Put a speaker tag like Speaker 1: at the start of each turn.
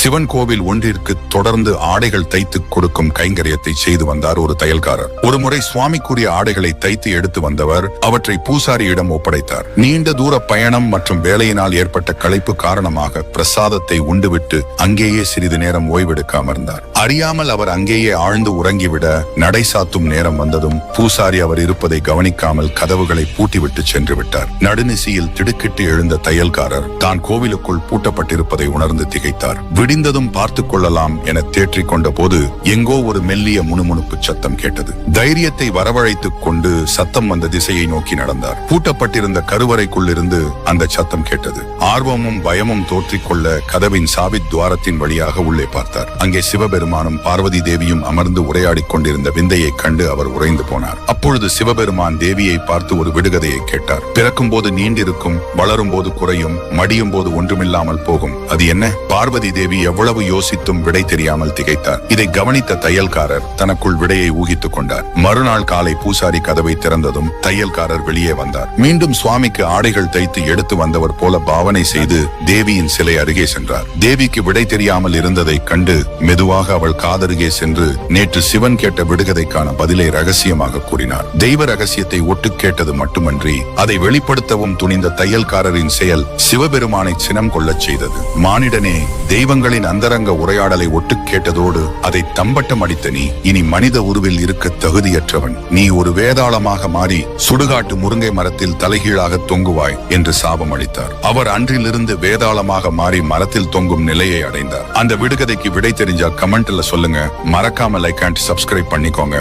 Speaker 1: சிவன் கோவில் ஒன்றிற்கு தொடர்ந்து ஆடைகள் தைத்து கொடுக்கும் கைங்கரியத்தை செய்து வந்தார் ஒரு தையல்காரர். ஒருமுறை சுவாமிக்குரிய ஆடைகளை தைத்து எடுத்து வந்தவர் அவற்றை பூசாரியிடம் ஒப்படைத்தார். நீண்ட தூர பயணம் மற்றும் வேலையினால் ஏற்பட்ட களைப்பு காரணமாக பிரசாதத்தை உண்டுவிட்டு அங்கேயே சிறிது நேரம் ஓய்வெடுக்க அமர்ந்தார். அறியாமல் அவர் அங்கேயே ஆழ்ந்து உறங்கிவிட நடை சாத்தும் நேரம் வந்ததும் பூசாரி அவர் இருப்பதை கவனிக்காமல் கதவுகளை பூட்டிவிட்டு சென்று விட்டார். நடுநிசியில் திடுக்கிட்டு எழுந்த தையல்காரர் தான் கோவிலுக்குள் பூட்டப்பட்டிருப்பதை உணர்ந்து திகைத்தார். விடிந்ததும் பார்த்துக் கொள்ளலாம் என தேற்றிக் கொண்ட போது எங்கோ ஒரு மெல்லிய முணுமுணுப்பு சத்தம் கேட்டது. தைரியத்தை வரவழைத்துக் கொண்டு சத்தம் வந்த திசையை நோக்கி நடந்தார். பூட்டப்பட்டிருந்த கருவறைக்குள் இருந்து அந்த சத்தம் கேட்டது. ஆர்வமும் பயமும் தோற்றிக்கொள்ள கதவின் சாவித் துவாரத்தின் வழியாக உள்ளே பார்த்தார். அங்கே சிவபெருமானும் பார்வதி தேவியும் அமர்ந்து உரையாடிக் கொண்டிருந்த விந்தையை கண்டு அவர் உறைந்து போனார். அப்பொழுது சிவபெருமான் தேவியை பார்த்து ஒரு விடுகதையை கேட்டார். பிறக்கும் போது நீண்டிருக்கும், வளரும் போது குறையும், மடியும் போது ஒன்றுமில்லாமல் போகும், அது என்ன? பார்வதி தேவி எவ்வளவு யோசித்தும் விடை தெரியாமல் திகைத்தார். இதை கவனித்த தையல்காரர் தனக்குள் விடையை ஊகித்துக் கொண்டார். மறுநாள் காலை பூசாரி கதவை திறந்ததும் தையல்காரர் வெளியே வந்தார். மீண்டும் சுவாமிக்கு ஆடைகள் தைத்து எடுத்து வந்தவர் போல பாவனை செய்து தேவியின் சிலை அருகே சென்றார். தேவிக்கு விடை தெரியாமல் இருந்ததை கண்டு மெதுவாக அவள் காதருகே சென்று நேற்று சிவன் கேட்ட விடுகதைக்கான பதிலை ரகசியமாக கூறினார். தெய்வ ரகசியத்தை ஒட்டு கேட்டது மட்டுமன்றி அதை வெளிப்படுத்தவும் துணிந்த தையல்காரரின் செயல் சிவபெருமானை சினம் கொள்ளச் செய்தது. மானிடனே, தெய்வங்களின் அந்தரங்க உரையாடலை ஒட்டு கேட்டதோடு அதை தம்பட்டம் அடித்த நீ இனி மனித உருவில் இருக்க தகுதியற்றவன். நீ ஒரு வேதாளமாக மாறி சுடுகாட்டு முருங்கை மரத்தில் தலைகீழாக தொங்குவாய் என்று சாபம் அளித்தார். அவர் அன்றிலிருந்து வேதாளமாக மாறி மரத்தில் தொங்கும் நிலையை அடைந்தார். அந்த விடுகதைக்கு விடை தெரிஞ்சா கமெண்ட்ல சொல்லுங்க. மறக்காம லைக் அண்ட் சப்ஸ்கிரைப் பண்ணிக்கோங்க.